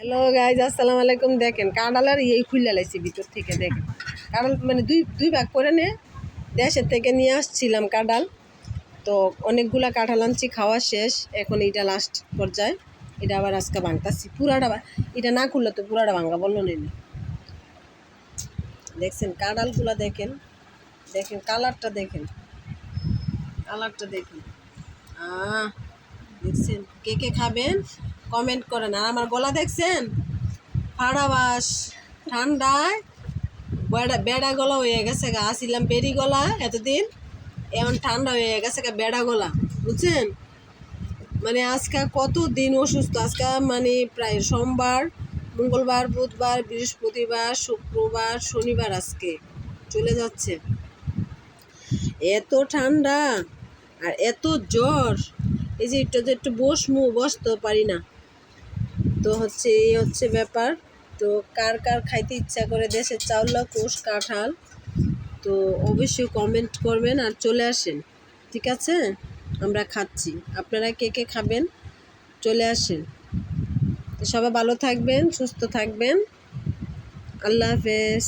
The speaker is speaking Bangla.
হ্যালো গাইজ, আসসালামু আলাইকুম। দেখেন কাঁঠালের এই খুলে লাইছি ভিতর থেকে। দেখেন কাঁঠাল মানে দুই ভাগ করে নে দেশের থেকে নিয়ে আসছিলাম কাঁঠাল। তো অনেকগুলা কাঁঠাল আনছি, খাওয়া শেষ, এখন এটা লাস্ট পর্যায়ে। এটা আবার আজকে ভাঙতাছি পুরাটা। এটা না খুললে তো পুরাটা ভাঙা বললো নেই। দেখছেন কাঁঠালগুলা, দেখেন দেখেন কালারটা, দেখেন কালারটা দেখেন। দেখছেন, কে কে খাবেন কমেন্ট করেন। আর আমার গলা দেখছেন ফাড়া বাস, ঠান্ডায় বেড়া গলা হয়ে গেছে গা। আসিলাম বেরি গলা এতদিন, এমন ঠান্ডা হয়ে গেছে গা বেড়া গলা, বুঝছেন? মানে আজকে কত দিন অসুস্থ। আজকে মানে প্রায় সোমবার, মঙ্গলবার, বুধবার, বৃহস্পতিবার, শুক্রবার, শনিবার, আজকে চলে যাচ্ছে। এত ঠান্ডা আর এত জ্বর, এই যে একটু বসতে পারি না। তো হচ্ছে এই হচ্ছে ব্যাপার। তো কার কার খাইতে ইচ্ছা করে দেশের চাউলা কোষ কাঁঠাল, তো অবশ্যই কমেন্ট করবেন আর চলে আসেন, ঠিক আছে? আমরা খাচ্ছি, আপনারা কে কে খাবেন চলে আসেন। তো সবাই ভালো থাকবেন, সুস্থ থাকবেন। আল্লাহ হাফেজ।